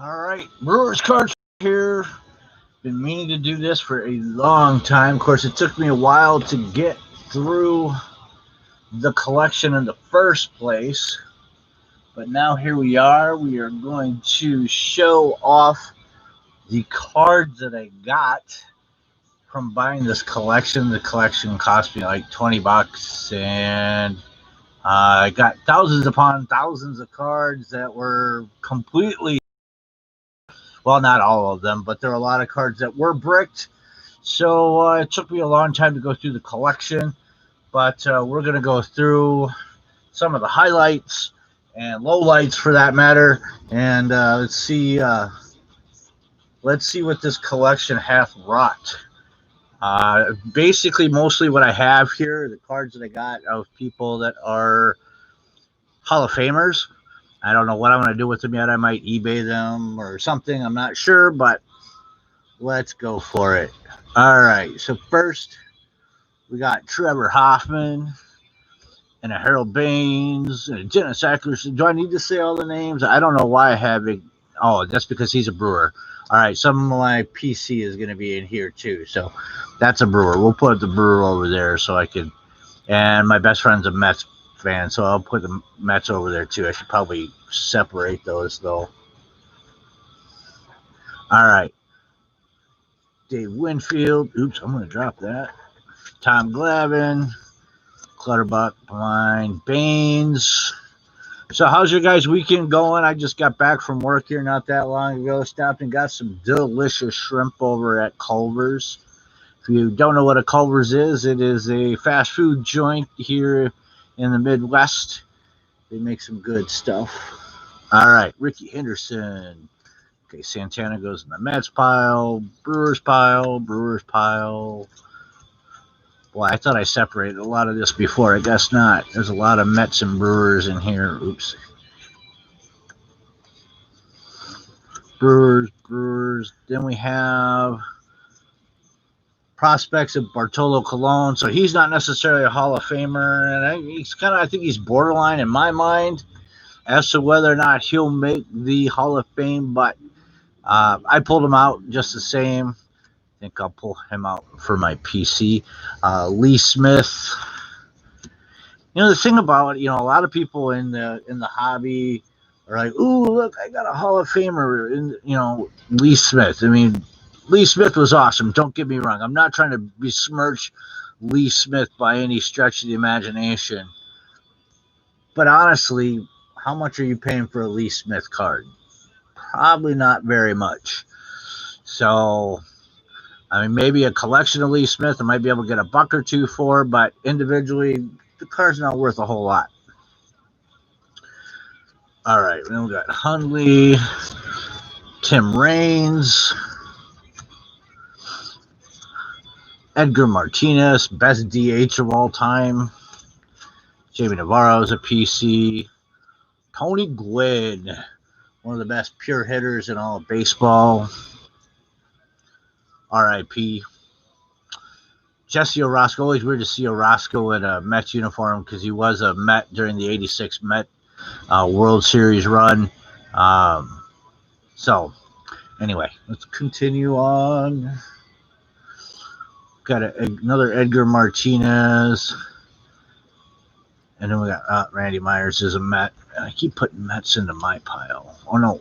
All right, Brewers cards here. Been meaning to do this for a long time. Of course, it took me a while to get through the collection in the first place, but now here we are. We are going to show off the cards that I got from buying this collection. The collection cost me like $20, and I got thousands upon thousands of cards that were completely, well, not all of them, but there are a lot of cards that were bricked. So it took me a long time to go through the collection, but we're going to go through some of the highlights and lowlights for that matter, and let's see what this collection hath wrought. Basically, mostly what I have here, the cards that I got of people that are Hall of Famers. I don't know what I'm going to do with them yet. I might eBay them or something. I'm not sure, but let's go for it. All right. So first, we got Trevor Hoffman and a Harold Baines and a Dennis Eckersley. Do I need to say all the names? I don't know why I have it. Oh, that's because he's a Brewer. All right. Some of my PC is going to be in here too. So that's a Brewer. We'll put the Brewer over there so I can. And my best friend's a Mets fan, so I'll put the Mets over there too. I should probably separate those though. All right. Dave Winfield. Oops, I'm going to drop that. Tom Glavine. Clutterbuck, Blind, Baines. So how's your guys' weekend going? I just got back from work here not that long ago. Stopped and got some delicious shrimp over at Culver's. If you don't know what a Culver's is, it is a fast food joint here in the Midwest. They make some good stuff. All right, Ricky Henderson. Okay, Santana goes in the Mets pile, Brewers pile, Brewers pile. Well, I thought I separated a lot of this before. I guess not. There's a lot of Mets and Brewers in here. Oops. Brewers. Then we have prospects of Bartolo Colon. So he's not necessarily a Hall of Famer, and I think he's borderline in my mind as to whether or not he'll make the Hall of Fame. But I pulled him out just the same. I think I'll pull him out for my PC. Lee Smith. You know, the thing about it, a lot of people in the hobby are like, "Ooh, look, I got a Hall of Famer." Lee Smith. I mean, Lee Smith was awesome. Don't get me wrong. I'm not trying to besmirch Lee Smith by any stretch of the imagination. But honestly, how much are you paying for a Lee Smith card? Probably not very much. So, I mean, maybe a collection of Lee Smith I might be able to get a buck or two for, but individually, the card's not worth a whole lot. All right, then we got Hundley, Tim Raines, Edgar Martinez, best DH of all time. Jamie Navarro is a PC. Tony Gwynn, one of the best pure hitters in all of baseball. R.I.P. Jesse Orosco. Always weird to see Orosco in a Mets uniform because he was a Met during the '86 Met World Series run. So, anyway, let's continue on. Got another Edgar Martinez. And then we got Randy Myers is a Met. I keep putting Mets into my pile. Oh, no.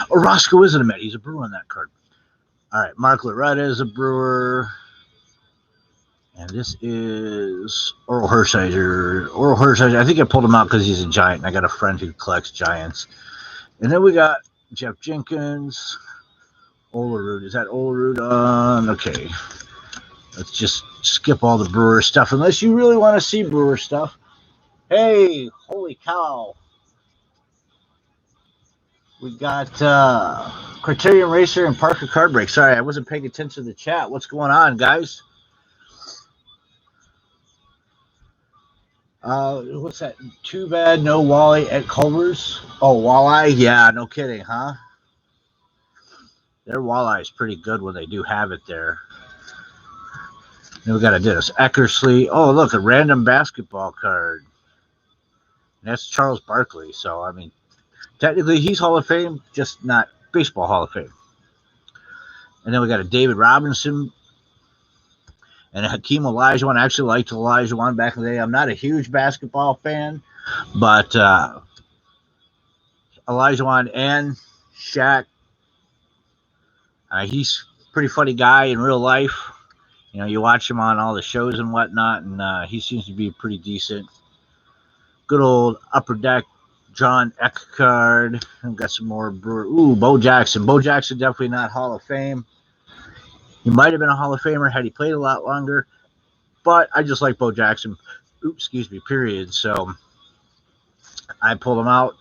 Orosco isn't a Met. He's a Brewer on that card. All right, Mark Loretta is a Brewer. And this is Oral Hershiser. I think I pulled him out because he's a Giant. And I got a friend who collects Giants. And then we got Jeff Jenkins. Olerud. Is that Olerud on? Okay. Let's just skip all the Brewer stuff unless you really want to see Brewer stuff. Hey, holy cow. We got Criterion Racer and Parker Card Break. Sorry, I wasn't paying attention to the chat. What's going on, guys? What's that? Too bad no Wally at Culver's. Oh, Walleye? Yeah, no kidding, huh? Their Walleye is pretty good when they do have it there. Then we got a Dennis Eckersley. Oh, look, a random basketball card. That's Charles Barkley. So, I mean, technically he's Hall of Fame, just not Baseball Hall of Fame. And then we got a David Robinson and a Hakeem Olajuwon. I actually liked Olajuwon back in the day. I'm not a huge basketball fan, but Olajuwon and Shaq, he's a pretty funny guy in real life. You know, you watch him on all the shows and whatnot, and he seems to be pretty decent. Good old Upper Deck, John Eckard. I've got some more Brewer. Ooh, Bo Jackson. Bo Jackson definitely not Hall of Fame. He might have been a Hall of Famer had he played a lot longer, but I just like Bo Jackson. Period. So I pulled him out.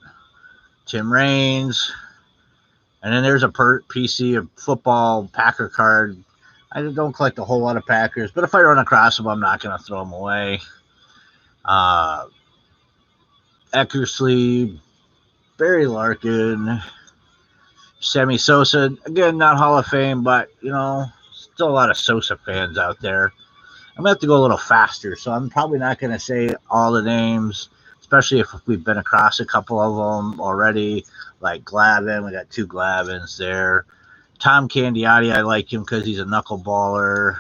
Tim Raines. And then there's a PC of football Packer card. I don't collect a whole lot of Packers, but if I run across them, I'm not going to throw them away. Eckersley, Barry Larkin, Sammy Sosa. Again, not Hall of Fame, but, you know, still a lot of Sosa fans out there. I'm going to have to go a little faster, so I'm probably not going to say all the names, especially if we've been across a couple of them already, like Glavine. We got 2 Glavines there. Tom Candiotti, I like him because he's a knuckleballer.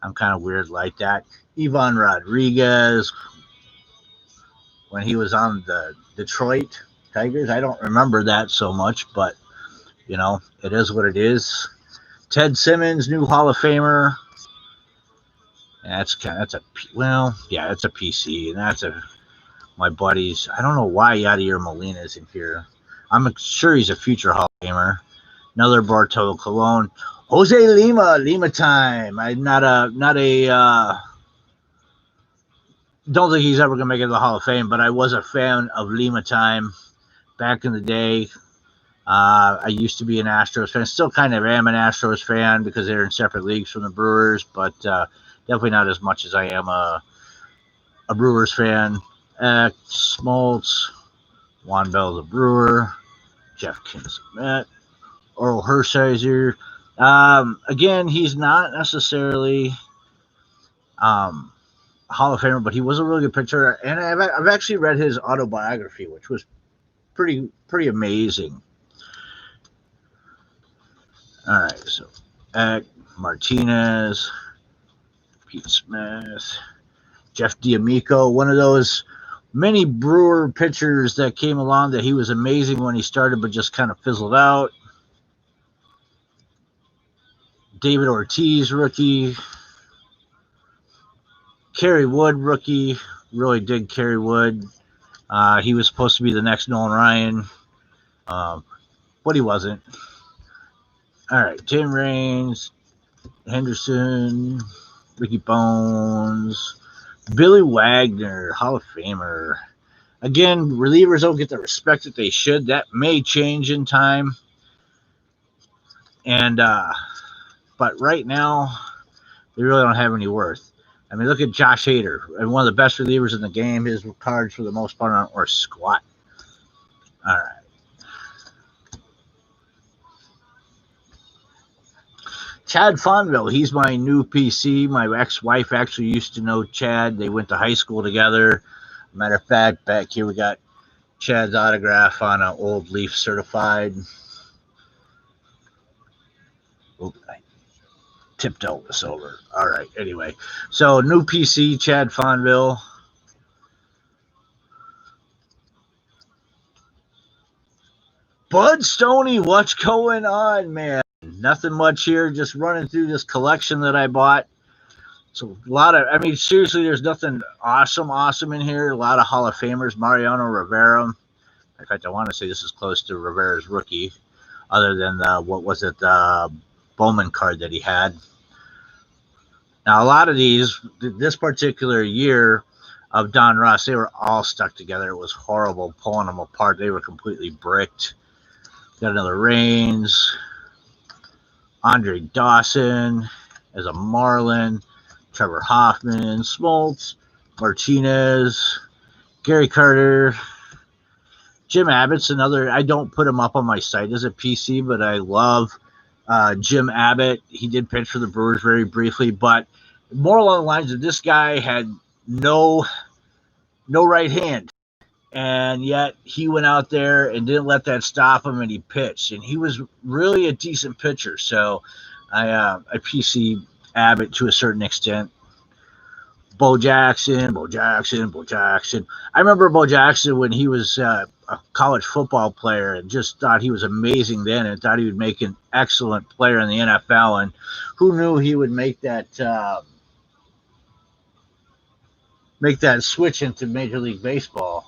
I'm kind of weird like that. Ivan Rodriguez, when he was on the Detroit Tigers. I don't remember that so much, but, you know, it is what it is. Ted Simmons, new Hall of Famer. That's a PC, and that's my buddies. I don't know why Yadier Molina is in here. I'm sure he's a future Hall of Famer. Another Bartolo Colon. Jose Lima time. I'm not a don't think he's ever going to make it to the Hall of Fame, but I was a fan of Lima time back in the day. I used to be an Astros fan. Still kind of am an Astros fan because they're in separate leagues from the Brewers, but definitely not as much as I am a Brewers fan. Smoltz, Juan Bell's a Brewer, Jeff Kinsmet, Oral Hershiser. Again, he's not necessarily Hall of Famer, but he was a really good pitcher, and I've actually read his autobiography, which was pretty amazing. All right, so Eck, Martinez, Pete Smith, Jeff D'Amico, one of those many Brewer pitchers that came along that he was amazing when he started, but just kind of fizzled out. David Ortiz, rookie. Kerry Wood, rookie. Really dig Kerry Wood. He was supposed to be the next Nolan Ryan, but he wasn't. All right, Tim Raines, Henderson, Ricky Bones, Billy Wagner, Hall of Famer. Again, relievers don't get the respect that they should. That may change in time. And but right now, they really don't have any worth. I mean, look at Josh Hader, one of the best relievers in the game. His cards, for the most part, aren't worth squat. All right. Chad Fonville, he's my new PC. My ex-wife actually used to know Chad. They went to high school together. Matter of fact, back here we got Chad's autograph on an old Leaf certified. Oop, I tipped all this over. All right, anyway. So, new PC, Chad Fonville. Bud Stoney, what's going on, man? Nothing much here, just running through this collection that I bought. So a lot of, I mean, seriously, there's nothing awesome in here. A lot of Hall of Famers. Mariano Rivera. In fact, I want to say this is close to Rivera's rookie, other than the Bowman card that he had. Now, a lot of these, this particular year of Don Russ, they were all stuck together. It was horrible pulling them apart. They were completely bricked. Got another Raines. Andre Dawson as a Marlin, Trevor Hoffman, Smoltz, Martinez, Gary Carter, Jim Abbott's another. I don't put him up on my site as a PC, but I love Jim Abbott. He did pitch for the Brewers very briefly, but more along the lines of this guy had no right hand. and yet he went out there and didn't let that stop him, and he pitched, and he was really a decent pitcher. So I PC Abbott to a certain extent. Bo Jackson, Bo Jackson, Bo Jackson. I remember Bo Jackson when he was a college football player, and just thought he was amazing then, and thought he would make an excellent player in the NFL. And who knew he would make that switch into Major League Baseball?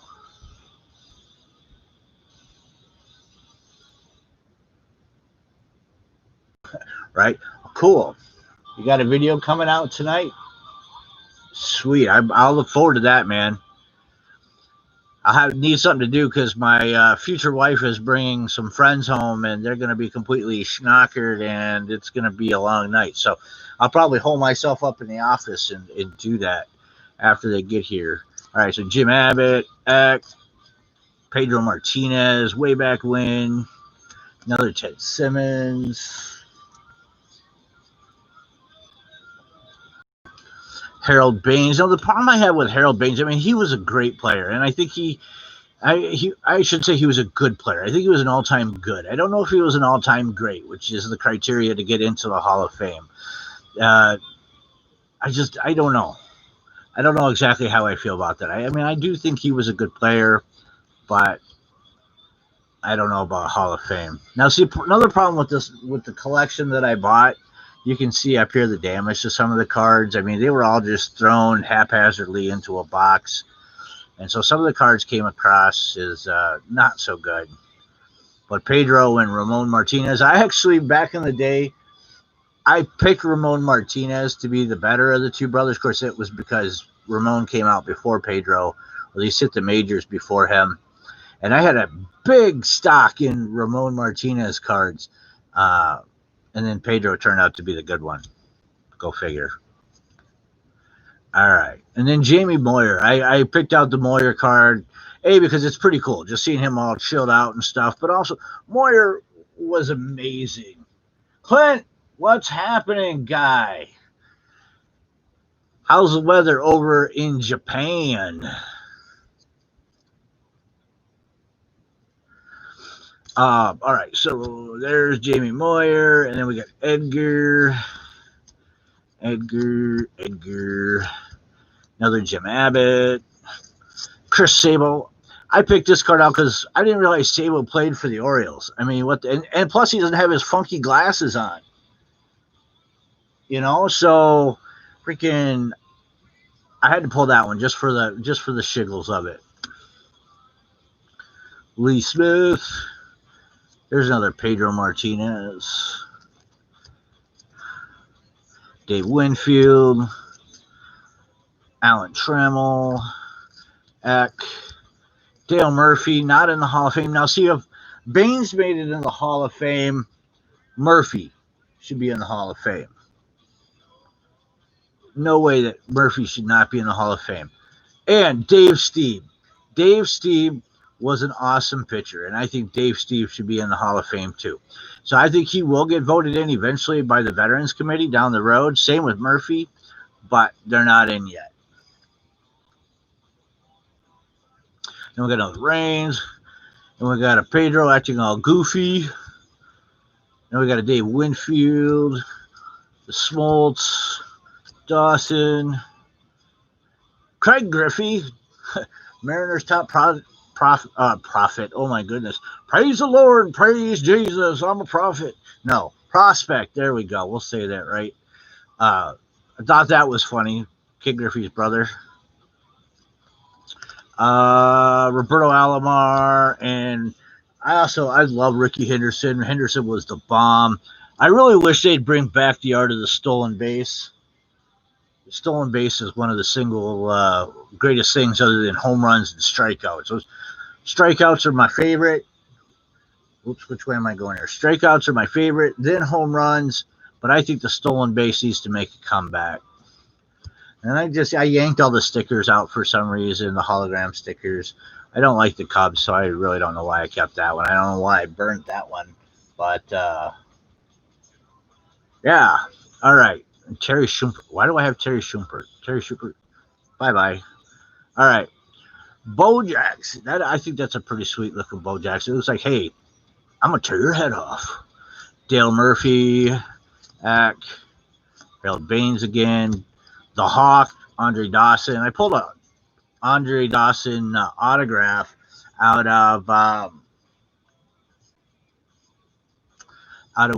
Right? Cool. You got a video coming out tonight? Sweet. I'll look forward to that, man. Need something to do because my future wife is bringing some friends home, and they're going to be completely schnockered, and it's going to be a long night. So I'll probably hold myself up in the office and do that after they get here. All right, so Jim Abbott, Pedro Martinez, way back when, another Ted Simmons, Harold Baines. The problem I have with Harold Baines, I mean, he was a great player, and I think I should say he was a good player. I think he was an all-time good. I don't know if he was an all-time great, which is the criteria to get into the Hall of Fame. I don't know. I don't know exactly how I feel about that. I mean, I do think he was a good player, but I don't know about Hall of Fame. Now, see, another problem with the collection that I bought, you can see up here the damage to some of the cards. I mean, they were all just thrown haphazardly into a box. And so some of the cards came across as not so good. But Pedro and Ramon Martinez, I actually, back in the day, I picked Ramon Martinez to be the better of the two brothers. Of course, it was because Ramon came out before Pedro, or at least hit the majors before him. And I had a big stock in Ramon Martinez cards. And then Pedro turned out to be the good one. Go figure. All right. And then Jamie Moyer. I picked out the Moyer card, because it's pretty cool, just seeing him all chilled out and stuff. But also, Moyer was amazing. Clint, what's happening, guy? How's the weather over in Japan? All right, so there's Jamie Moyer, and then we got Edgar, another Jim Abbott, Chris Sable. I picked this card out because I didn't realize Sable played for the Orioles. I mean, and plus he doesn't have his funky glasses on. So freaking, I had to pull that one just for the shiggles of it. Lee Smith. There's another Pedro Martinez. Dave Winfield. Alan Trammell. Eck. Dale Murphy, not in the Hall of Fame. Now, see, if Baines made it in the Hall of Fame, Murphy should be in the Hall of Fame. No way that Murphy should not be in the Hall of Fame. And Dave Stieb. Dave Stieb was an awesome pitcher, and I think Dave Stieb should be in the Hall of Fame too. So I think he will get voted in eventually by the Veterans Committee down the road. Same with Murphy, but they're not in yet. Then we got another Reigns, and we got a Pedro acting all goofy. Then we got a Dave Winfield, the Smoltz, Dawson, Craig Griffey, Mariners top prophet. Oh my goodness. Praise the Lord. Praise Jesus. I'm a prophet. No, prospect. There we go. We'll say that, right? I thought that was funny. Kid Griffey's brother. Roberto Alomar. And I love Ricky Henderson. Henderson was the bomb. I really wish they'd bring back the art of the stolen base. The stolen base is one of the single greatest things other than home runs and strikeouts. Those strikeouts are my favorite. Oops, which way am I going here? Strikeouts are my favorite, then home runs, but I think the stolen base needs to make a comeback. And I yanked all the stickers out for some reason, the hologram stickers. I don't like the Cubs, so I really don't know why I kept that one. I don't know why I burned that one, but yeah. All right. Terry Schumpert. Why do I have Terry Schumpert? Terry Schumpert. Bye-bye. All right. Bojax. I think that's a pretty sweet looking Bojax. It looks like, hey, I'm gonna tear your head off. Dale Murphy, Ack, Harold Baines again, the Hawk, Andre Dawson. I pulled a Andre Dawson autograph out of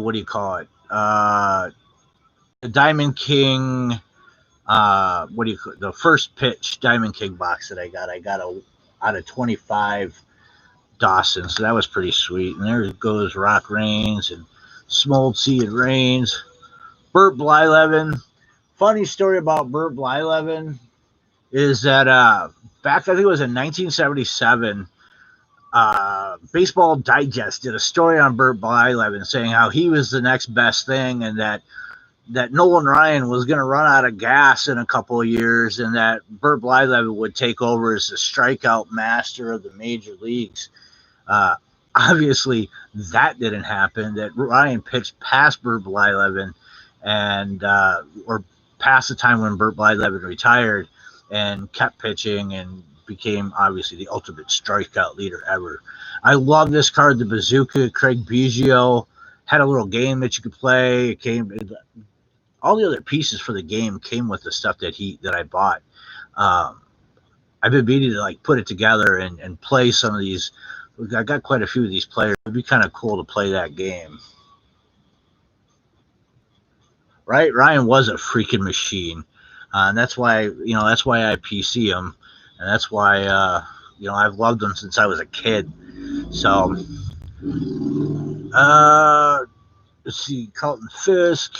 what do you call it? The Diamond King. What do you call the first pitch Diamond King box that I got? I got out of 25 Dawson, so that was pretty sweet. And there goes Rock Reigns and Smoltzy and Reigns. Burt Blyleven. Funny story about Burt Blyleven is that back, I think it was in 1977, Baseball Digest did a story on Burt Blyleven saying how he was the next best thing, and that Nolan Ryan was going to run out of gas in a couple of years, and that Burt Blyleven would take over as the strikeout master of the major leagues. Obviously, that didn't happen. That Ryan pitched past Burt Blyleven, and or past the time when Burt Blyleven retired, and kept pitching and became obviously the ultimate strikeout leader ever. I love this card, the Bazooka. Craig Biggio had a little game that you could play. It came. All the other pieces for the game came with the stuff that I bought. I've been meaning to like put it together and play some of these. I got quite a few of these players. It'd be kind of cool to play that game. Right? Ryan was a freaking machine. And that's why, I PC him. And that's why, I've loved him since I was a kid. So, let's see, Carlton Fisk.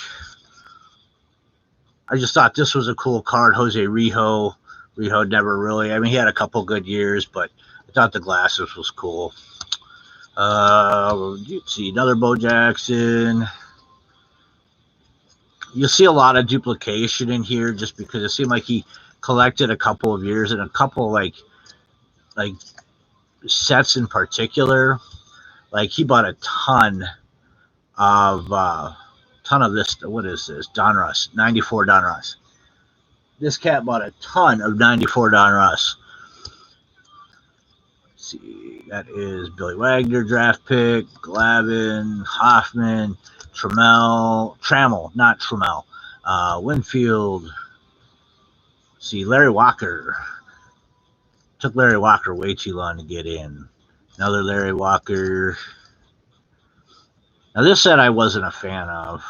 I just thought this was a cool card. Jose Rijo. Rijo never really, he had a couple good years, but I thought the glasses was cool. Let's see, another Bo Jackson. You'll see a lot of duplication in here just because it seemed like he collected a couple of years and a couple like sets in particular. Like he bought a ton of this. What is this? Donruss, 94 Donruss. This cat bought a ton of 94 Donruss. Let's see, that is Billy Wagner draft pick, Glavine, Hoffman, Trammell, not Trammell, Winfield. See, Larry Walker. Took Larry Walker way too long to get in. Another Larry Walker. Now, this set I wasn't a fan of.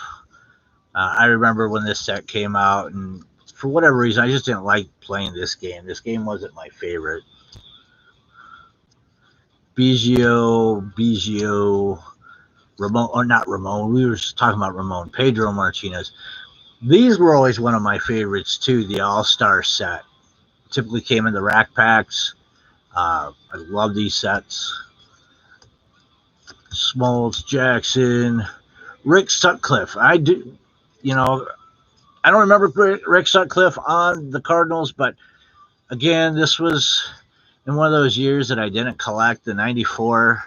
I remember when this set came out, and for whatever reason, I just didn't like playing this game. This game wasn't my favorite. Biggio, Ramon, or not Ramon. We were just talking about Ramon. Pedro Martinez. These were always one of my favorites, too, the All-Star set. Typically came in the rack packs. I love these sets. Smoltz, Jackson, Rick Sutcliffe. I don't remember Rick Sutcliffe on the Cardinals, but again, this was in one of those years that I didn't collect the 94.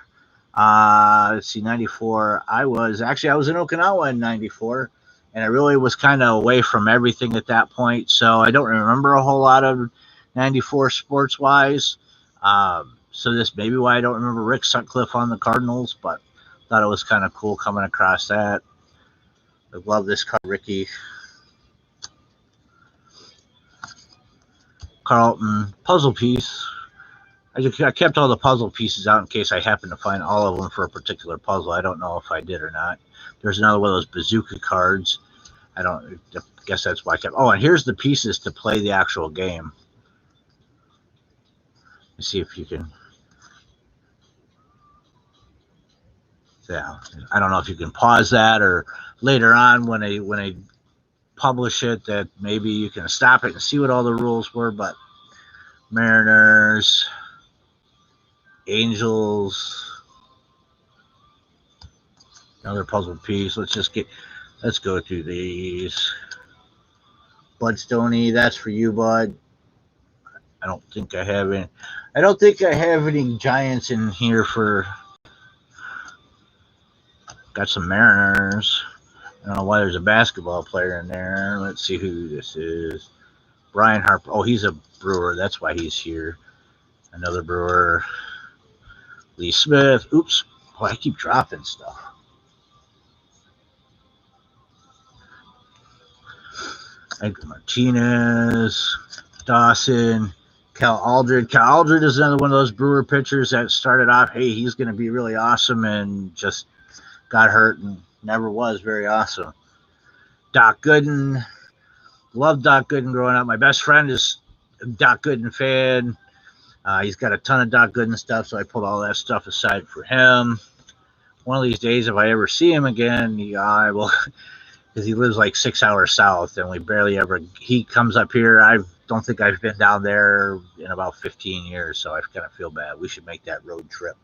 Let's see, 94. I was in Okinawa in 94, and I really was kind of away from everything at that point, so I don't remember a whole lot of 94 sports-wise. So this may be why I don't remember Rick Sutcliffe on the Cardinals, but thought it was kind of cool coming across that. I love this card, Ricky. Carlton, puzzle piece. I kept all the puzzle pieces out in case I happened to find all of them for a particular puzzle. I don't know if I did or not. There's another one of those bazooka cards. I guess that's why I kept. Oh, and here's the pieces to play the actual game. Let's see if you can. Yeah, I don't know if you can pause that, or later on when I publish it, that maybe you can stop it and see what all the rules were. But Mariners, Angels, another puzzle piece. Let's go through these. Bud Stoney, that's for you, Bud. I don't think I have any Giants in here for. Got some Mariners. I don't know why there's a basketball player in there. Let's see who this is. Brian Harper. Oh, he's a Brewer. That's why he's here. Another Brewer. Lee Smith. Oops. Oh, I keep dropping stuff. Edgar Martinez. Dawson. Cal Aldred. Cal Aldred is another one of those Brewer pitchers that started off, hey, he's going to be really awesome, and just got hurt and never was very awesome. Doc Gooden. Loved Doc Gooden growing up. My best friend is a Doc Gooden fan. He's got a ton of Doc Gooden stuff, so I put all that stuff aside for him. One of these days, if I ever see him again, I will, because he lives like 6 hours south, and we barely ever, he comes up here. I don't think I've been down there in about 15 years, so I kind of feel bad. We should make that road trip.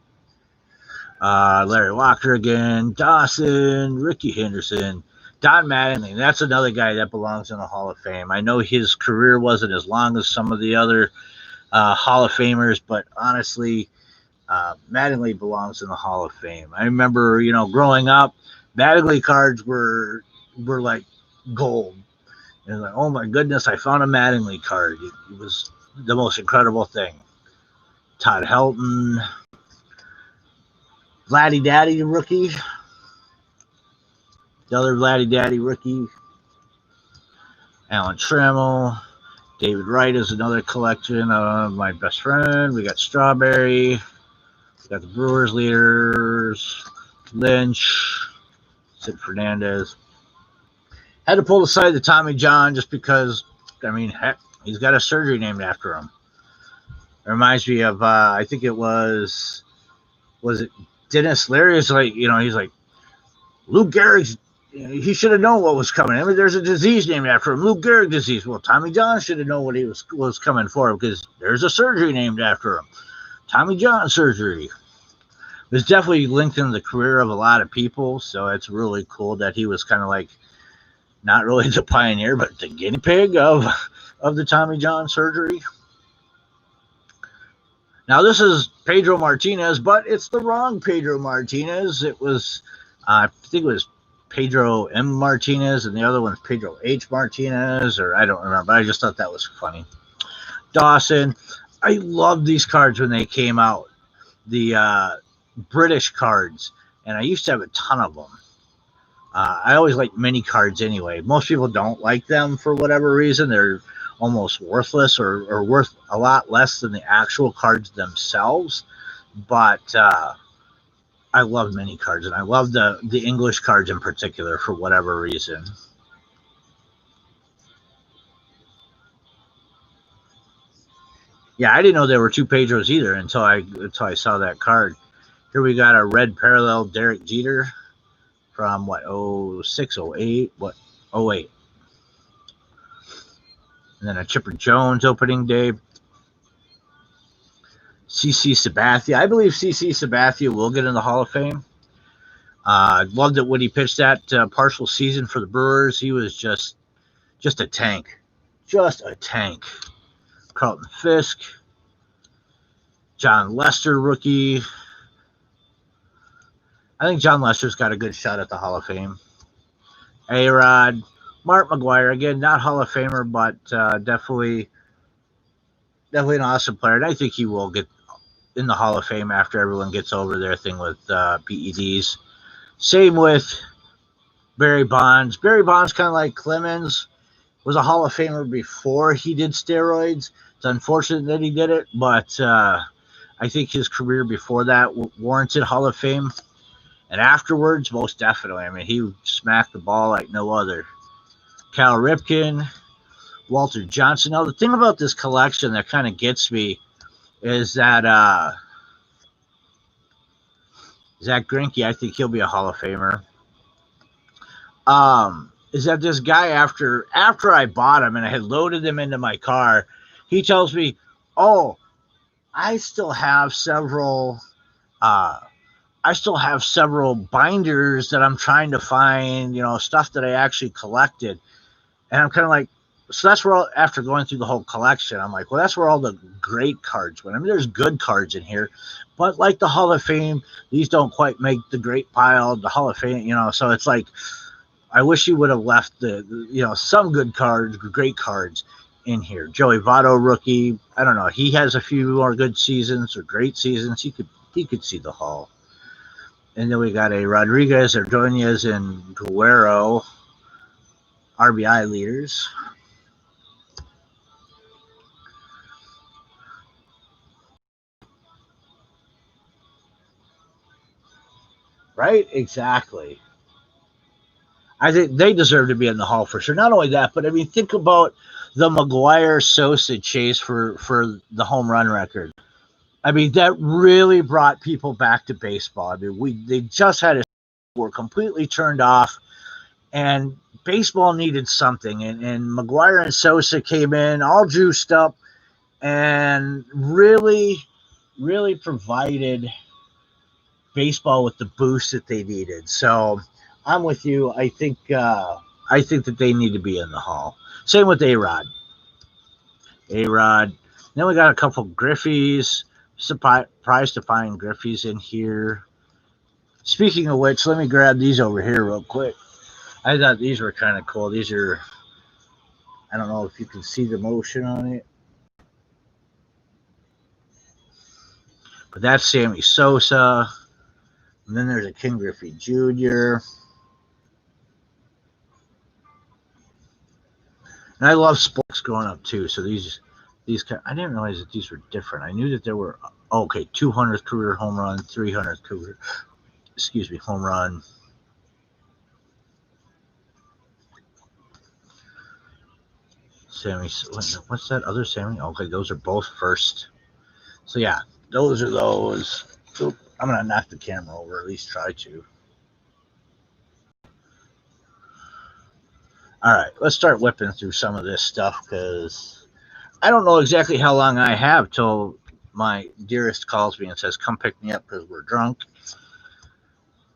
Larry Walker again, Dawson, Ricky Henderson, Don Mattingly. That's another guy that belongs in the Hall of Fame. I know his career wasn't as long as some of the other Hall of Famers, but honestly, Mattingly belongs in the Hall of Fame. I remember, growing up, Mattingly cards were like gold. And like, oh my goodness, I found a Mattingly card. It was the most incredible thing. Todd Helton, Vladdy Daddy rookie, the other Vladdy Daddy rookie, Alan Trammell, David Wright is another collection of my best friend. We got Strawberry, we got the Brewers leaders, Lynch, Sid Fernandez. Had to pull aside the Tommy John just because, heck, he's got a surgery named after him. It reminds me of, I think it was it Dennis Leary? Is like, he's like, Lou Gehrig's, he should have known what was coming. There's a disease named after him, Lou Gehrig disease. Well, Tommy John should have known what he was coming for, because there's a surgery named after him. Tommy John surgery. It's definitely lengthened the career of a lot of people, so it's really cool that he was kind of like, not really the pioneer, but the guinea pig of the Tommy John surgery. Now, this is Pedro Martinez, but it's the wrong Pedro Martinez. It was, I think it was Pedro M. Martinez, and the other one's Pedro H. Martinez, or I don't remember. I just thought that was funny. Dawson. I loved these cards when they came out, the British cards, and I used to have a ton of them. I always like mini cards anyway. Most people don't like them for whatever reason. They're almost worthless or worth a lot less than the actual cards themselves. But I love mini cards, and I love the English cards in particular for whatever reason. Yeah, I didn't know there were two Pedros either until I saw that card. Here we got a red parallel Derek Jeter from what, 06, 08, what, 08. And then a Chipper Jones opening day. CC Sabathia. I believe CC Sabathia will get in the Hall of Fame. Loved it when he pitched that partial season for the Brewers. He was just a tank. Just a tank. Carlton Fisk. John Lester, rookie. I think John Lester's got a good shot at the Hall of Fame. A-Rod. Mark McGwire, again, not Hall of Famer, but definitely an awesome player. And I think he will get in the Hall of Fame after everyone gets over their thing with PEDs. Same with Barry Bonds. Barry Bonds, kind of like Clemens, was a Hall of Famer before he did steroids. It's unfortunate that he did it, but I think his career before that warranted Hall of Fame. And afterwards, most definitely. He smacked the ball like no other. Cal Ripken, Walter Johnson. Now, the thing about this collection that kind of gets me is that Zach Greinke, I think he'll be a Hall of Famer. Is that this guy, after I bought him and I had loaded him into my car, he tells me, oh, I still have several binders that I'm trying to find, stuff that I actually collected. And I'm kind of like, so that's where, after going through the whole collection, I'm like, well, that's where all the great cards went. There's good cards in here, but like the Hall of Fame, these don't quite make the great pile, the Hall of Fame, so it's like, I wish you would have left some good cards, great cards in here. Joey Votto, rookie. I don't know. He has a few more good seasons or great seasons. He could see the Hall. And then we got a Rodriguez, Ordonez, and Guerrero, RBI leaders. Right? Exactly. I think they deserve to be in the Hall for sure. Not only that, but I mean, think about the McGwire Sosa chase for the home run record. I mean, that really brought people back to baseball. I mean, they just had a were completely turned off, and baseball needed something. And McGwire and Sosa came in all juiced up and really, really provided baseball with the boost that they needed. So I'm with you. I think that they need to be in the Hall. Same with A-Rod. A-Rod. Then we got a couple Griffies. Surprised to find Griffies in here. Speaking of which, let me grab these over here real quick. I thought these were kind of cool. These are, I don't know if you can see the motion on it, but that's Sammy Sosa. And then there's a King Griffey Jr. And I love sports growing up too. So these I didn't realize that these were different. I knew that there were 200th career home run, 300th career, home run. Sammy, what's that other Sammy? Okay, those are both first. So yeah, those are those. Oop, I'm gonna knock the camera over, at least try to. All right, let's start whipping through some of this stuff because I don't know exactly how long I have till my dearest calls me and says, "Come pick me up because we're drunk."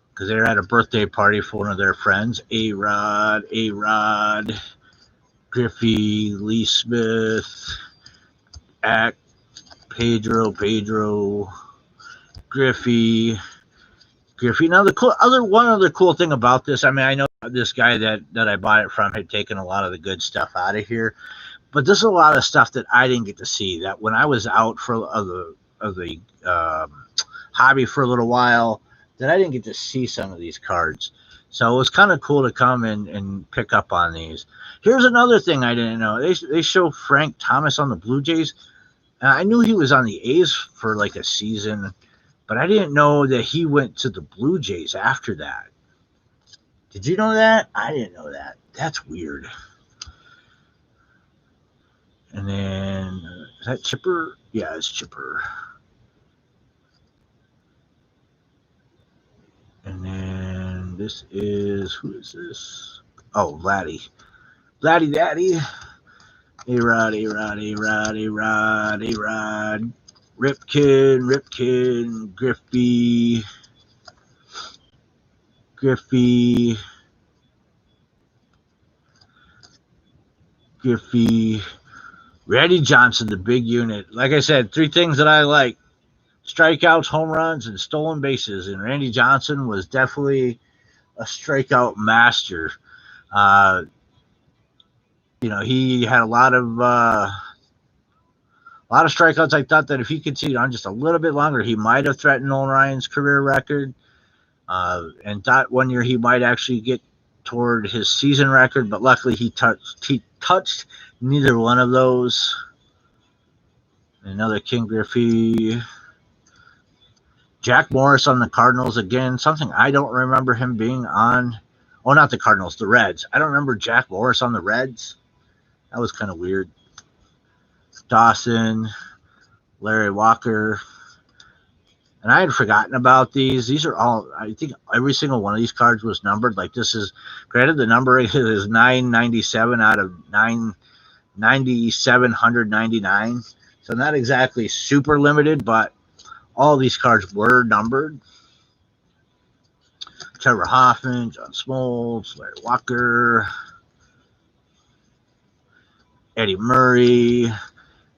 Because they're at a birthday party for one of their friends, A-Rod, Griffey, Lee Smith, Ack, Pedro, Griffey. Now one other cool thing about this, I mean, I know this guy that I bought it from had taken a lot of the good stuff out of here, but there's a lot of stuff that I didn't get to see. That when I was out for the hobby for a little while, that I didn't get to see some of these cards. So it was kind of cool to come and pick up on these. Here's another thing I didn't know. They show Frank Thomas on the Blue Jays. I knew he was on the A's for like a season, but I didn't know that he went to the Blue Jays after that. Did you know that? I didn't know that. That's weird. And then, is that Chipper? Yeah, it's Chipper. And then this is, who is this? Oh, Vladdy. Vladdy Daddy. A-Rod. Ripken, Griffey, Randy Johnson, the big unit. Like I said, three things that I like: strikeouts, home runs, and stolen bases. And Randy Johnson was definitely a strikeout master. He had a lot of strikeouts. I thought that if he continued on just a little bit longer, he might have threatened Nolan Ryan's career record. And thought one year he might actually get toward his season record, but luckily he touched neither one of those. Another King Griffey. Jack Morris on the Cardinals again. Something I don't remember him being on. Oh, not the Cardinals, the Reds. I don't remember Jack Morris on the Reds. That was kind of weird. Dawson, Larry Walker. And I had forgotten about these. These are all, I think every single one of these cards was numbered. Like this is, granted the number is 997 out of 9,799. So not exactly super limited, but all these cards were numbered. Trevor Hoffman, John Smoltz, Larry Walker, Eddie Murray,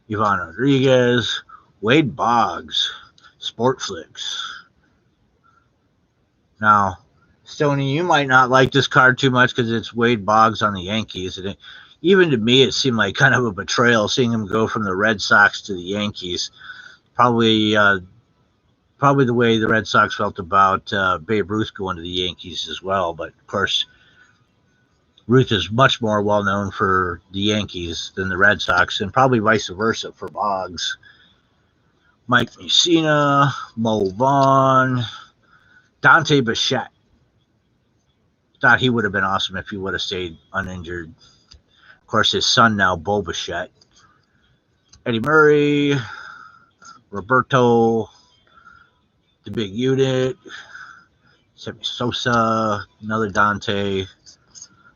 Ivan Rodriguez, Wade Boggs, Sportflix. Now, Stoney, you might not like this card too much because it's Wade Boggs on the Yankees. And even to me, it seemed like kind of a betrayal seeing him go from the Red Sox to the Yankees. Probably the way the Red Sox felt about Babe Ruth going to the Yankees as well. But of course, Ruth is much more well known for the Yankees than the Red Sox, and probably vice versa for Boggs. Mike Mussina, Mo Vaughn, Dante Bichette. Thought he would have been awesome if he would have stayed uninjured. Of course, his son now, Bo Bichette. Eddie Murray, Roberto, the Big Unit, Sammy Sosa, another Dante,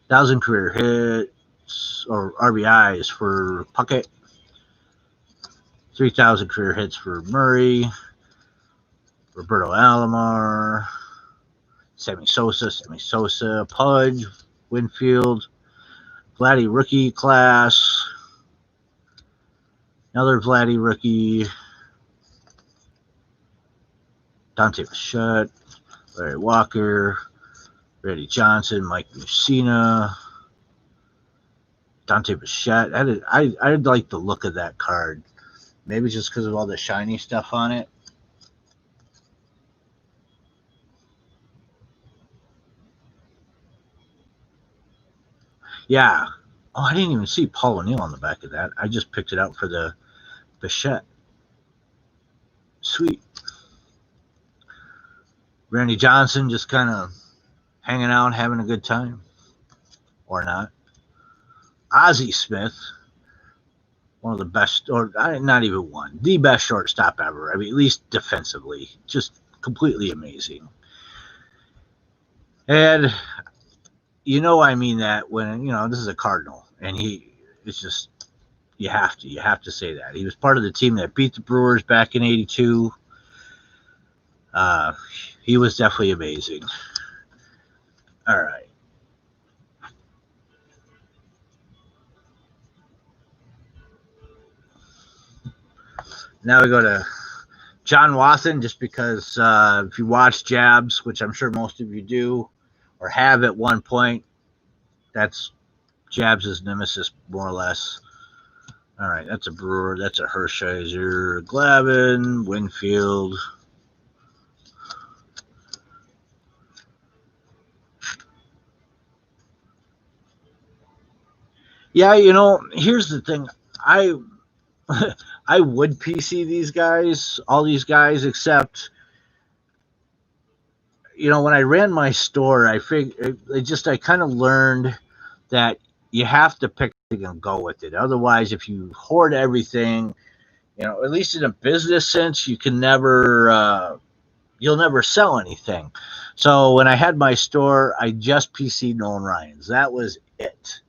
1,000 career hits or RBIs for Puckett, 3,000 career hits for Murray, Roberto Alomar, Sammy Sosa, Pudge, Winfield, Vladdy rookie class, another Vladdy rookie, Dante Bichette, Larry Walker, Randy Johnson, Mike Mussina, Dante Bichette. I like the look of that card. Maybe just because of all the shiny stuff on it. Yeah. Oh, I didn't even see Paul O'Neill on the back of that. I just picked it out for the Bichette. Sweet. Randy Johnson just kind of hanging out, having a good time. Or not. Ozzie Smith, one of the best, or not even one, the best shortstop ever. I mean, at least defensively, just completely amazing. And I mean that when this is a Cardinal, and it's just you have to say that he was part of the team that beat the Brewers back in '82. He was definitely amazing. All right. Now we go to John Watson, just because if you watch Jabs, which I'm sure most of you do or have at one point, that's Jabs' nemesis, more or less. All right, that's a Brewer, that's a Hershiser, Glavine, Winfield. Yeah, here's the thing. I would PC these guys, all these guys, except when I ran my store, I kind of learned that you have to pick and go with it. Otherwise, if you hoard everything, at least in a business sense, you can never you'll never sell anything. So when I had my store, I just PC'd Nolan Ryan's. That was it.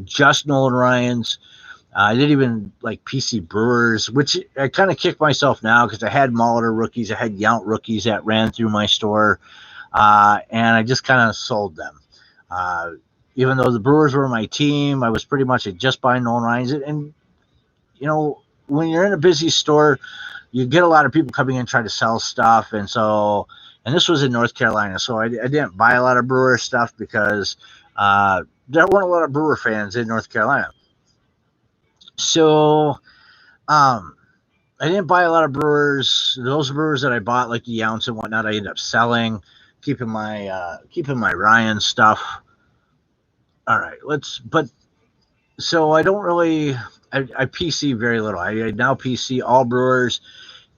Just Nolan Ryan's. I didn't even like PC Brewers, which I kind of kick myself now because I had Molitor rookies, I had Yount rookies that ran through my store, and I just kind of sold them. Even though the Brewers were my team, I was pretty much just buying Nolan Ryan's. And, when you're in a busy store, you get a lot of people coming in trying to sell stuff. And this was in North Carolina, so I didn't buy a lot of Brewer stuff because there weren't a lot of Brewer fans in North Carolina. So I didn't buy a lot of Brewers. Those Brewers that I bought, like the Younts and whatnot, I ended up selling, keeping my Ryan stuff. All right, so I don't really, I PC very little. I now PC all Brewers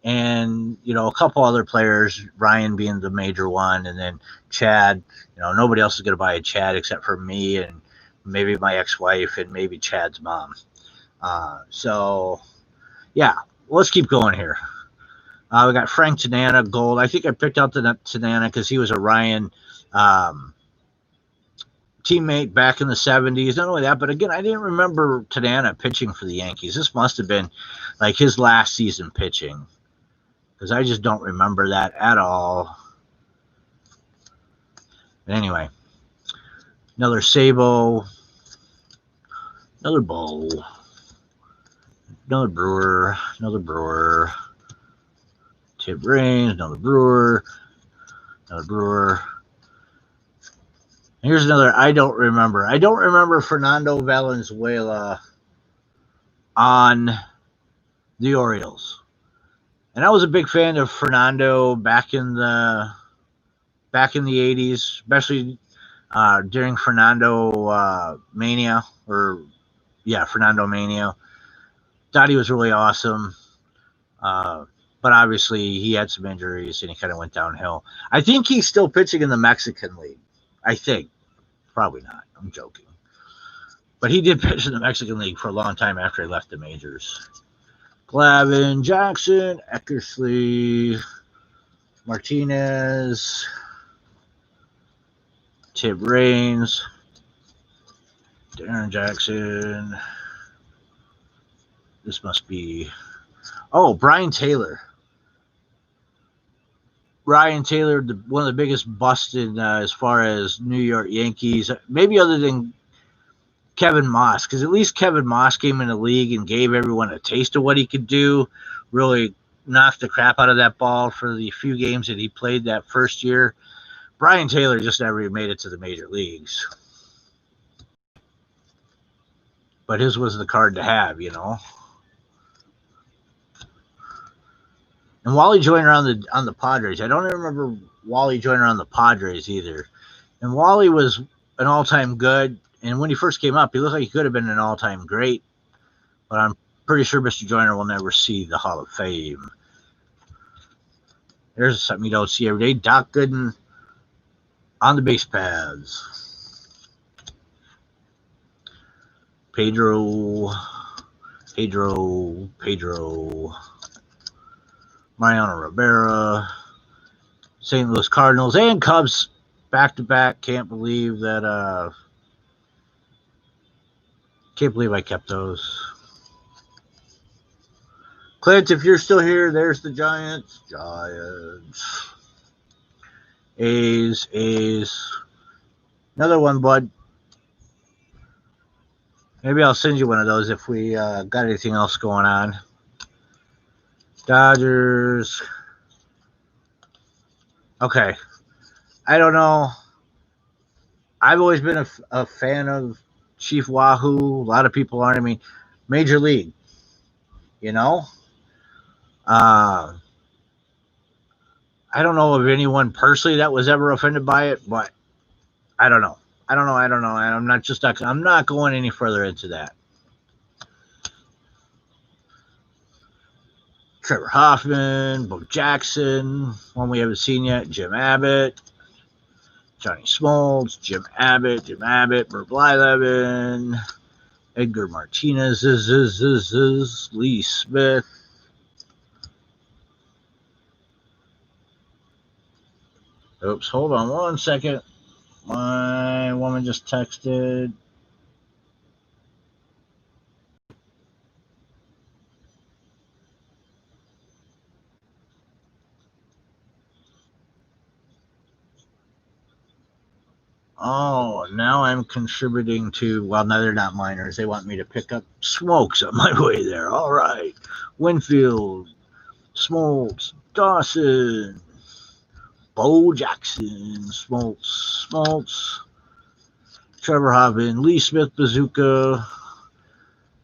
and, a couple other players, Ryan being the major one, and then Chad. Nobody else is going to buy a Chad except for me and maybe my ex-wife and maybe Chad's mom. So, yeah, let's keep going here. We got Frank Tanana, gold. I think I picked out the Tanana because he was a Ryan teammate back in the 70s. Not only that, but again, I didn't remember Tanana pitching for the Yankees. This must have been like his last season pitching because I just don't remember that at all. But anyway, another Sabo, another Bull, another Brewer, Tip Raines, another Brewer, Here's another I don't remember. I don't remember Fernando Valenzuela on the Orioles. And I was a big fan of Fernando back in the 80s, especially during Fernando Mania, Fernando Mania. Thought he was really awesome. But obviously he had some injuries and he kind of went downhill. I think he's still pitching in the Mexican League. I think. Probably not. I'm joking. But he did pitch in the Mexican League for a long time after he left the majors. Glavine, Jackson, Eckersley, Martinez, Tib Raines, Darren Jackson. This must be... Oh, Brian Taylor. Brian Taylor, one of the biggest busts in as far as New York Yankees, maybe other than Kevin Moss, because at least Kevin Moss came in the league and gave everyone a taste of what he could do, really knocked the crap out of that ball for the few games that he played that first year. Brian Taylor just never made it to the major leagues. But his was the card to have, you know. And Wally Joyner on the Padres. I don't even remember Wally Joyner on the Padres either. And Wally was an all-time good. And when he first came up, he looked like he could have been an all-time great. But I'm pretty sure Mr. Joyner will never see the Hall of Fame. There's something you don't see every day. Doc Gooden on the base paths. Pedro. Mariano Rivera. St. Louis Cardinals and Cubs back-to-back. Can't believe that... Can't believe I kept those. Clint, if you're still here, there's the Giants. A's. Another one, bud. Maybe I'll send you one of those if we got anything else going on. Dodgers. Okay. I don't know. I've always been a fan of Chief Wahoo. A lot of people aren't. I mean, Major League. You know? I don't know of anyone personally that was ever offended by it, but I don't know. And I'm not going any further into that. Trevor Hoffman, Bo Jackson, one we haven't seen yet, Jim Abbott, Johnny Smoltz, Jim Abbott, Bert Blyleven, Edgar Martinez, Lee Smith. Oops, hold on one second. My woman just texted. Oh, now I'm contributing to... Well, no, they're not minors. They want me to pick up Smokes on my way there. All right. Winfield, Smoltz, Dawson, Bo Jackson, Smoltz, Trevor Hoffman, Lee Smith, Bazooka.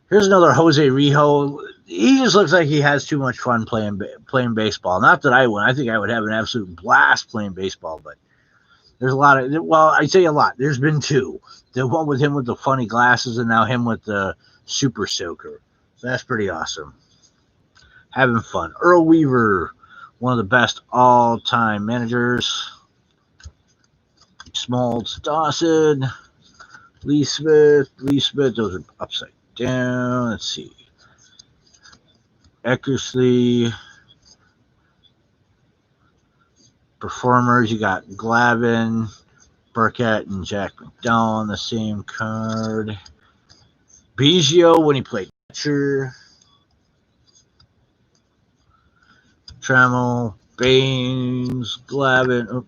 Here's another Jose Rijo. He just looks like he has too much fun playing baseball. Not that I would. I think I would have an absolute blast playing baseball, but there's a lot of... Well, I say a lot. There's been two. The one with him with the funny glasses and now him with the super soaker. So that's pretty awesome. Having fun. Earl Weaver, one of the best all-time managers. Smoltz, Dawson, Lee Smith. Those are upside down. Let's see. Eckersley. Performers, you got Glavine, Burkett, and Jack McDowell on the same card. Biggio when he played catcher. Trammell, Baines, Glavine. Oh,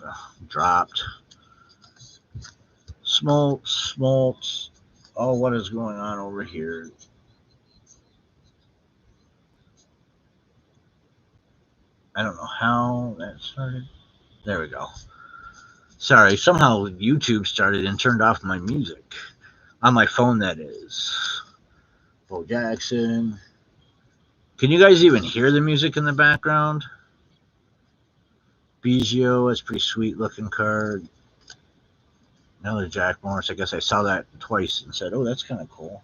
dropped. Smoltz. Oh, what is going on over here? I don't know how that started. There we go. Sorry, somehow YouTube started and turned off my music. On my phone, that is. Bo Jackson. Can you guys even hear the music in the background? Biggio, that's a pretty sweet looking card. Another Jack Morris. I guess I saw that twice and said, oh, that's kind of cool.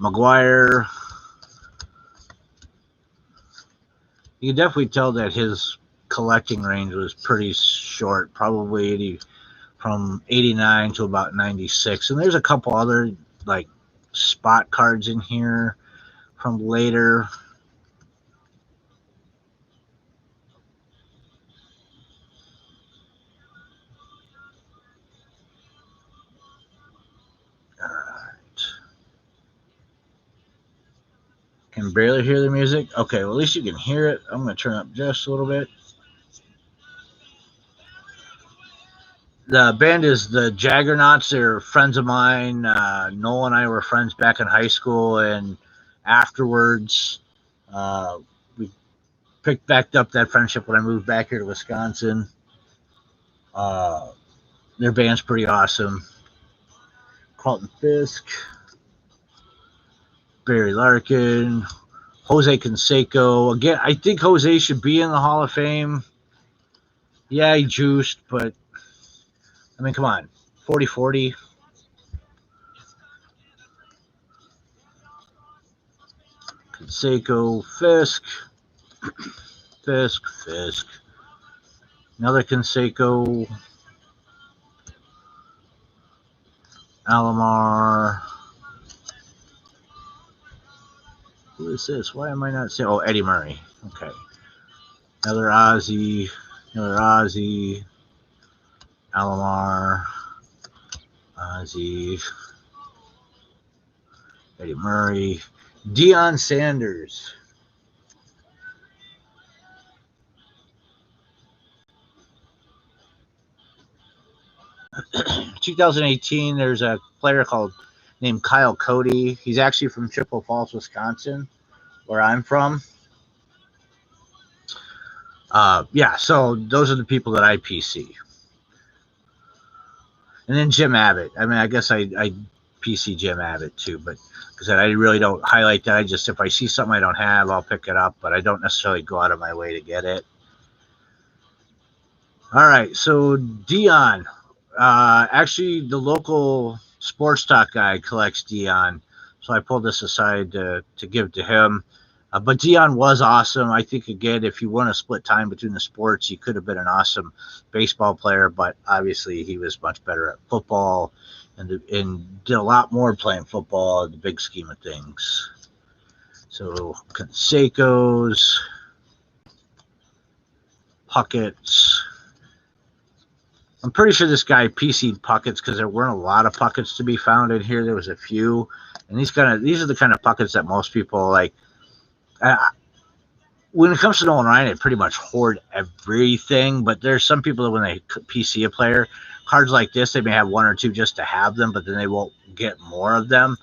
McGuire. You can definitely tell that his collecting range was pretty short, probably 80 from 89 to about 96. And there's a couple other like spot cards in here from later. All right. Can barely hear the music. Okay, well, at least you can hear it. I'm going to turn up just a little bit. The band is the Jaggernauts. They're friends of mine. Noel and I were friends back in high school, and afterwards, we picked back up that friendship when I moved back here to Wisconsin. Their band's pretty awesome. Carlton Fisk, Barry Larkin, Jose Canseco. Again, I think Jose should be in the Hall of Fame. Yeah, he juiced, but I mean, come on. 40-40. Canseco, Fisk. Fisk. Another Canseco. Alomar. Who is this? Why am I not saying? Oh, Eddie Murray. Okay. Another Ozzy. Alomar. Ozzy. Eddie Murray. Deion Sanders. In 2018, there's a player named Kyle Cody. He's actually from Chippewa Falls, Wisconsin, where I'm from. Yeah, so those are the people that I PC. And then Jim Abbott. I mean, I guess I PC Jim Abbott too, but because I really don't highlight that. I just, if I see something I don't have, I'll pick it up, but I don't necessarily go out of my way to get it. All right, so Deion. Actually, the local sports talk guy collects Deion, so I pulled this aside to give to him. But Deion was awesome. I think, again, if you want to split time between the sports, he could have been an awesome baseball player, but obviously he was much better at football and did a lot more playing football in the big scheme of things. So Canseco's, Puckett's. I'm pretty sure this guy PC'd Puckett's because there weren't a lot of Puckett's to be found in here. There was a few, and these are the kind of Puckett's that most people like. When it comes to Nolan Ryan, I pretty much hoard everything, but there's some people that when they PC a player, cards like this, they may have one or two just to have them, but then they won't get more of them.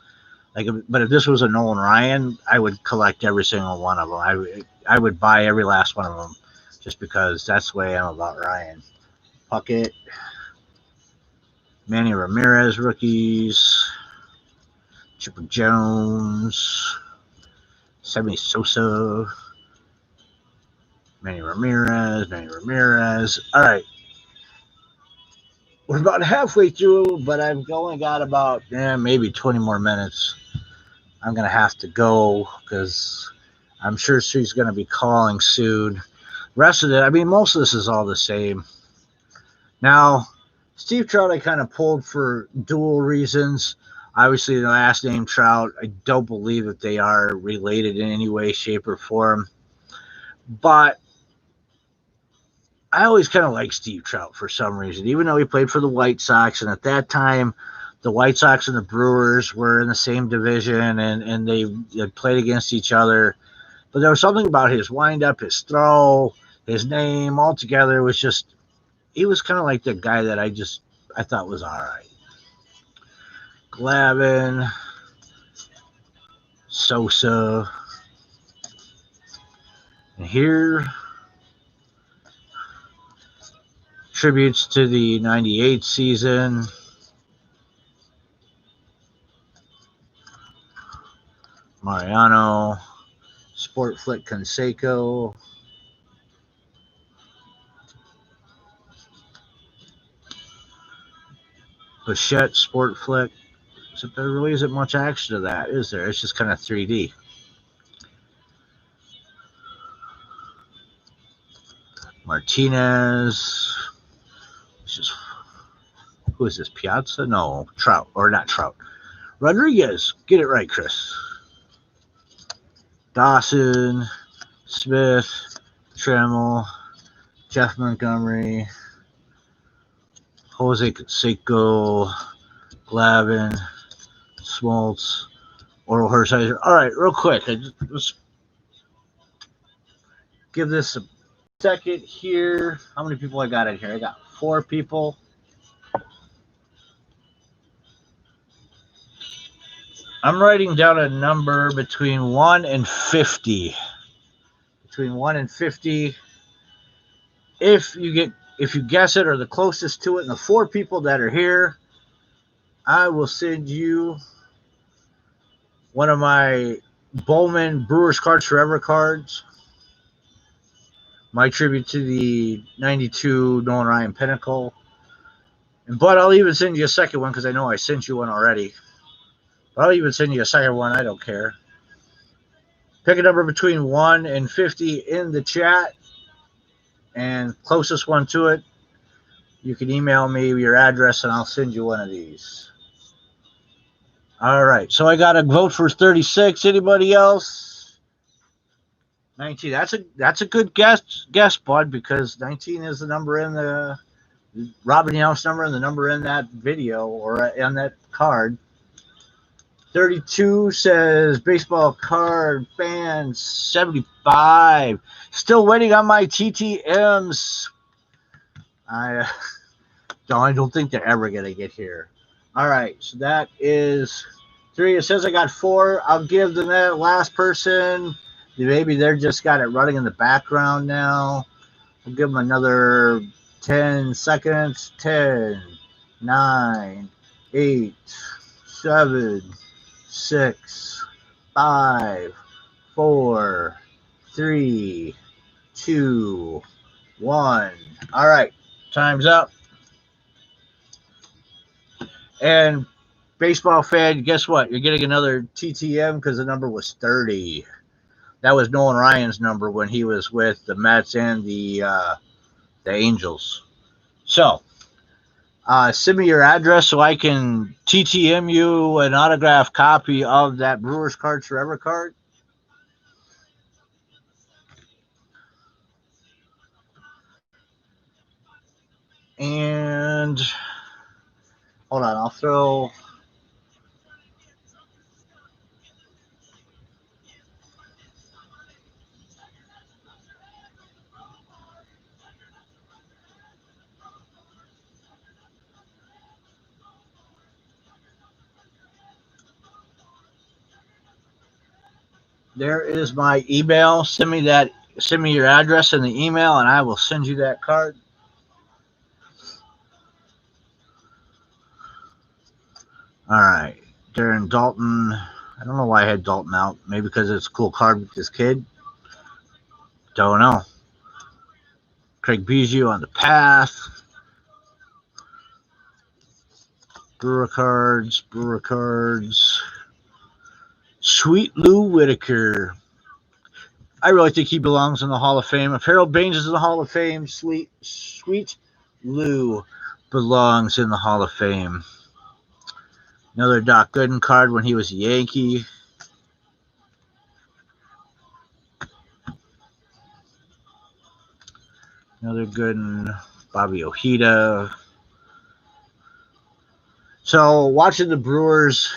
But if this was a Nolan Ryan, I would collect every single one of them. I would buy every last one of them just because that's the way I am about Ryan. Puckett, Manny Ramirez rookies, Chipper Jones, Sammy Sosa, Manny Ramirez. All right. We're about halfway through, but I've only got about maybe 20 more minutes. I'm going to have to go because I'm sure she's going to be calling soon. Rest of it, I mean, most of this is all the same. Now, Steve Trout I kind of pulled for dual reasons. Obviously, the last name Trout, I don't believe that they are related in any way, shape, or form. But I always kind of liked Steve Trout for some reason, even though he played for the White Sox. And at that time, the White Sox and the Brewers were in the same division, and they played against each other. But there was something about his windup, his throw, his name, altogether was just, he was kind of like the guy that I thought was all right. Glavine, Sosa, And here, tributes to the 98 season. Mariano, Sport Flick Canseco. Bichette, Sport Flick. So there really isn't much action to that, is there? It's just kind of 3D. Martinez. Who is this? Piazza? No, Trout. Or not Trout. Rodriguez. Get it right, Chris. Dawson, Smith, Trammell, Jeff Montgomery, Jose Canseco, Glavin, Smoltz, Oral Hershiser. All right, real quick. Let's give this a second here. How many people I got in here? I got 4 people. I'm writing down a number between 1 and 50. Between 1 and 50. If you guess it or the closest to it, and the 4 people that are here, I will send you one of my Bowman Brewers Cards Forever cards. My tribute to the 92 Nolan Ryan Pinnacle. But I'll even send you a second one because I know I sent you one already. But I'll even send you a second one. I don't care. Pick a number between 1 and 50 in the chat. And closest one to it, you can email me your address and I'll send you one of these. All right. So I got a vote for 36. Anybody else? 19. That's a good guess, bud, because 19 is the number in the Robin Yount's number and the number in that video or in that card. 32 says baseball card fan 75. Still waiting on my TTMs. I don't think they're ever going to get here. All right, so that is 3. It says I got 4. I'll give the last person. Maybe they're just got it running in the background now. I'll give them another 10 seconds. 10, 9, 8, 7, 6, 5, 4, 3, 2, 1. All right, time's up. And baseball fan, guess what? You're getting another TTM because the number was 30. That was Nolan Ryan's number when he was with the Mets and the Angels. So, send me your address so I can TTM you an autographed copy of that Brewers Cards Forever card. And hold on, I'll throw. There is my email. Send me your address in the email, and I will send you that card. All right, Darren Dalton. I don't know why I had Dalton out. Maybe because it's a cool card with this kid. Don't know. Craig Biggio on the path. Brewer cards. Sweet Lou Whitaker. I really think he belongs in the Hall of Fame. If Harold Baines is in the Hall of Fame, Sweet Lou belongs in the Hall of Fame. Another Doc Gooden card when he was a Yankee. Another Gooden, Bobby Ojeda. So watching the Brewers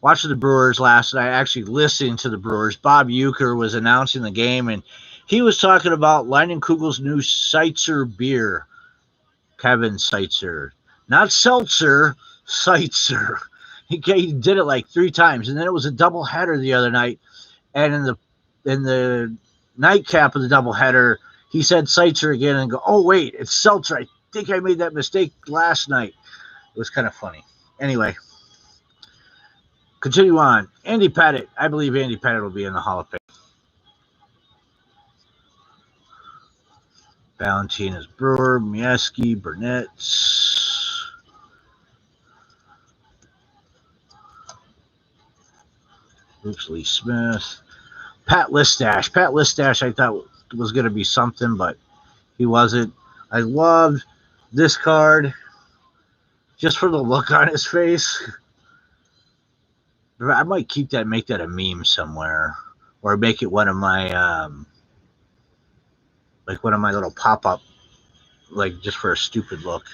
last night, actually listening to the Brewers, Bob Uecker was announcing the game, and he was talking about Leinenkugel's new Seitzer beer. Kevin Seitzer. Not Seltzer, Seitzer. He did it like 3 times, and then it was a doubleheader the other night, and in the nightcap of the doubleheader, he said Seitzer again and go, oh, wait, it's Seltzer. I think I made that mistake last night. It was kind of funny. Anyway, continue on. Andy Pettitte. I believe Andy Pettitte will be in the Hall of Fame. Valentina's Brewer, Mieski, Burnett, Bruce Lee Smith, Pat Listash. Pat Listash I thought was going to be something, but he wasn't. I loved this card just for the look on his face. I might keep that and make that a meme somewhere, or make it one of my like one of my little pop-up, like just for a stupid look.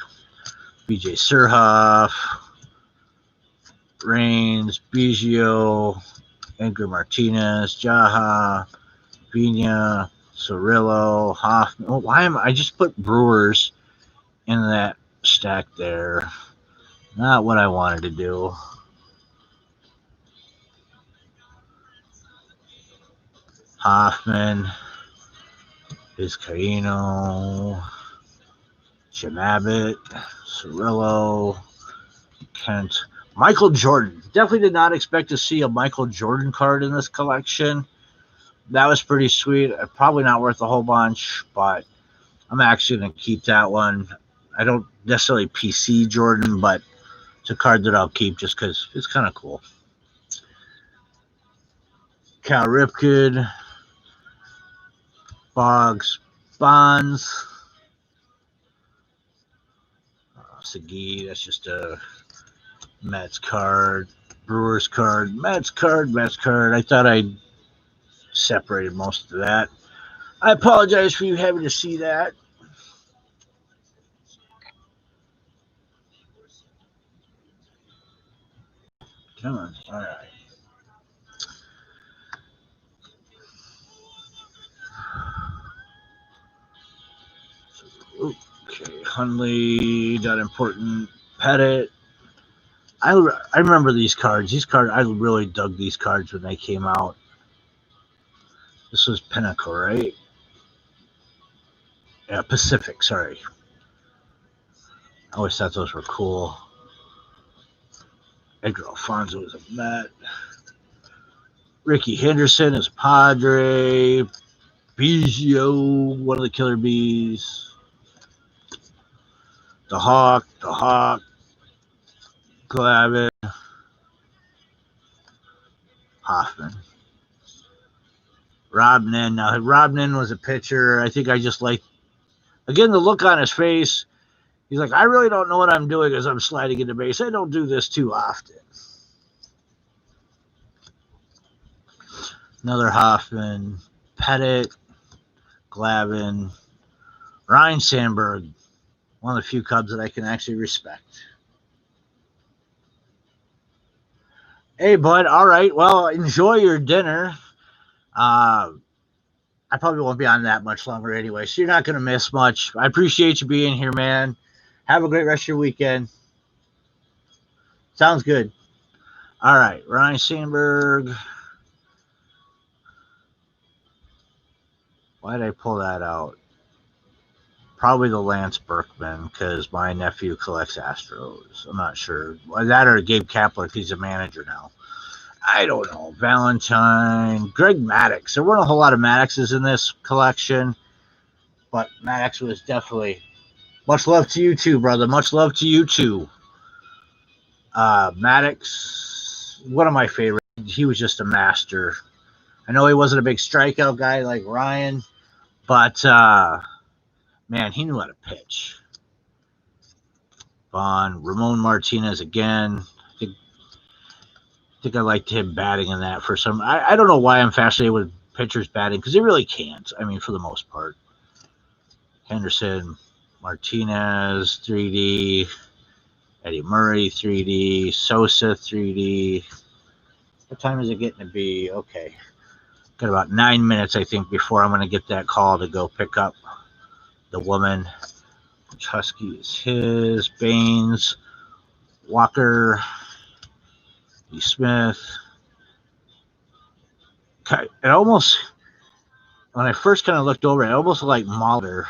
BJ Surhoff, Reigns, Biggio, Edgar Martinez, Jaha, Vina, Cirillo, Hoffman. Oh, why am I just put Brewers in that stack there? Not what I wanted to do. Hoffman, Vizcaíno, Jim Abbott, Cirillo, Kent, Michael Jordan. Definitely did not expect to see a Michael Jordan card in this collection. That was pretty sweet. Probably not worth a whole bunch, but I'm actually going to keep that one. I don't necessarily PC Jordan, but it's a card that I'll keep just because it's kind of cool. Cal Ripken, Boggs, Bonds, Segui. That's just a Mets card, Brewers card, Mets card, Mets card. I thought I separated most of that. I apologize for you having to see that. Come on. All right. Okay. Hundley, not important. Pettitte. I remember these cards. These cards, I really dug these cards when they came out. This was Pinnacle, right? Yeah, Pacific, sorry. I always thought those were cool. Edgar Alfonso is a Met. Ricky Henderson is Padre. Biggio, one of the Killer Bees. The Hawk. Glavin. Hoffman. Rob Nen. Now, Rob Nen was a pitcher. I think I just like, again, the look on his face. He's like, I really don't know what I'm doing as I'm sliding into base. I don't do this too often. Another Hoffman. Pettitte. Glavin. Ryan Sandberg. One of the few Cubs that I can actually respect. Hey, bud. All right. Well, enjoy your dinner. I probably won't be on that much longer anyway, so you're not going to miss much. I appreciate you being here, man. Have a great rest of your weekend. Sounds good. All right. Ryan Sandberg. Why did I pull that out? Probably the Lance Berkman, because my nephew collects Astros. I'm not sure. That or Gabe Kapler, if he's a manager now. I don't know. Valentine, Greg Maddux. There weren't a whole lot of Maddoxes in this collection, but Maddux was definitely. Much love to you too, brother. Much love to you too. Maddux, one of my favorites. He was just a master. I know he wasn't a big strikeout guy like Ryan, but man, he knew how to pitch. Vaughn, Ramon Martinez again. I think I liked him batting in that for some. I don't know why I'm fascinated with pitchers batting because they really can't. I mean, for the most part. Henderson, Martinez, 3D. Eddie Murray, 3D. Sosa, 3D. What time is it getting to be? Okay. Got about 9 minutes, I think, before I'm going to get that call to go pick up the woman. Husky is his. Baines, Walker, Smith. It almost when I first kind of looked over it, I almost like Molitor,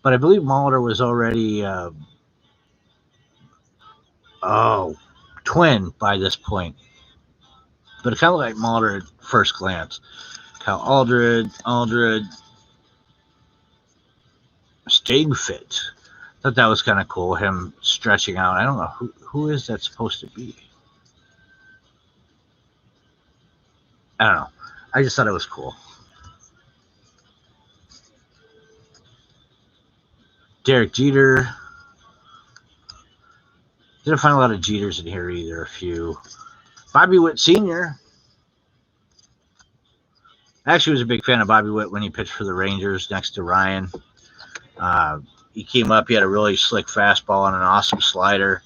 but I believe Molitor was already twin by this point. But it kind of like Molitor at first glance. Cal Aldred, Stigfit. Thought that was kind of cool. Him stretching out. I don't know who is that supposed to be. I don't know. I just thought it was cool. Derek Jeter. Didn't find a lot of Jeters in here either. A few. Bobby Witt Sr. I actually was a big fan of Bobby Witt when he pitched for the Rangers next to Ryan. He came up. He had a really slick fastball and an awesome slider.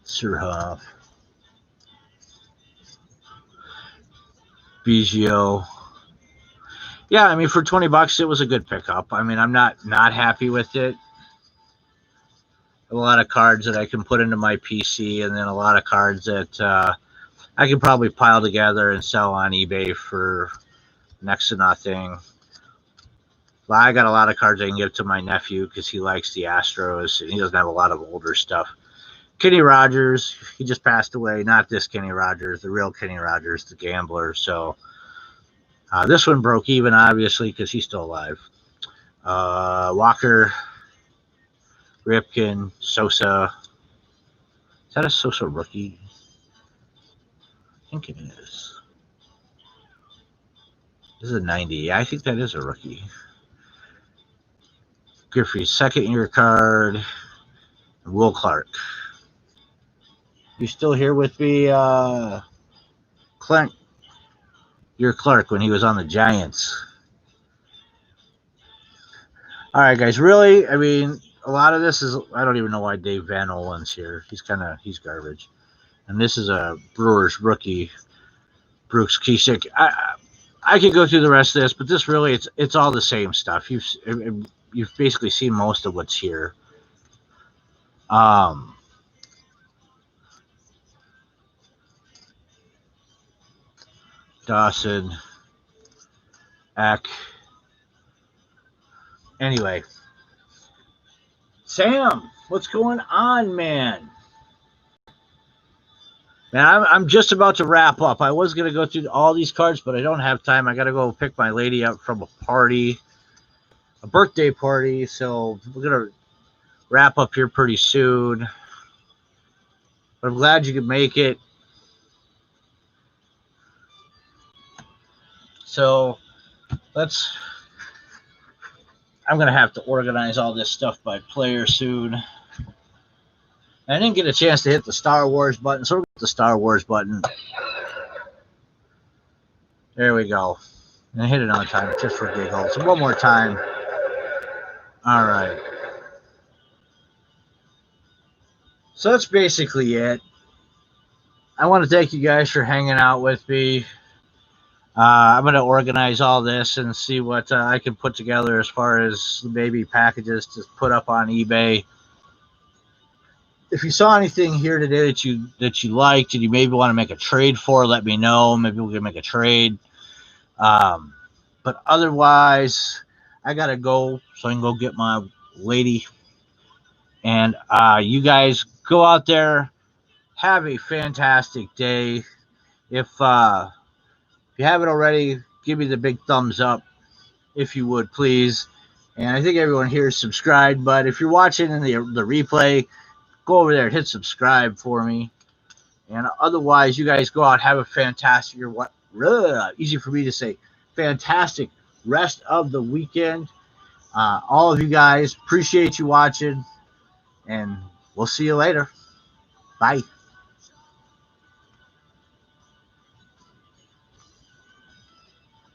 Surhoff. Biggio. Yeah, I mean, for $20, it was a good pickup. I mean, I'm not happy with it. A lot of cards that I can put into my PC, and then a lot of cards that I can probably pile together and sell on eBay for next to nothing. But I got a lot of cards I can give to my nephew because he likes the Astros, and he doesn't have a lot of older stuff. Kenny Rogers, he just passed away. Not this Kenny Rogers, the real Kenny Rogers, the gambler. So this one broke even, obviously, because he's still alive. Walker, Ripken, Sosa. Is that a Sosa rookie? I think it is. This is a 90. Yeah, I think that is a rookie. Griffey's second-year card. Will Clark. You still here with me, Clint? You're Clark when he was on the Giants. All right, guys. Really, I mean, a lot of this is, I don't even know why Dave Van Olen's here. He's garbage. And this is a Brewers rookie, Brooks Kesick. I could go through the rest of this, but this really, it's all the same stuff. You've basically seen most of what's here. Dawson, Eck. Anyway, Sam, what's going on, man? Man, I'm just about to wrap up. I was going to go through all these cards, but I don't have time. I got to go pick my lady up from a birthday party. So we're going to wrap up here pretty soon. But I'm glad you could make it. So I'm going to have to organize all this stuff by player soon. I didn't get a chance to hit the Star Wars button, so we'll get the Star Wars button. There we go. And hit it another time, just for giggles. So one more time. All right. So that's basically it. I want to thank you guys for hanging out with me. I'm going to organize all this and see what I can put together as far as maybe packages to put up on eBay. If you saw anything here today that you liked and you maybe want to make a trade for, let me know. Maybe we can make a trade. But otherwise, I got to go so I can go get my lady. And you guys go out there. Have a fantastic day. If you haven't already, give me the big thumbs up, if you would, please. And I think everyone here is subscribed. But if you're watching in the replay, go over there and hit subscribe for me. And otherwise, you guys go out, have a fantastic, easy for me to say, fantastic rest of the weekend. All of you guys, appreciate you watching. And we'll see you later. Bye.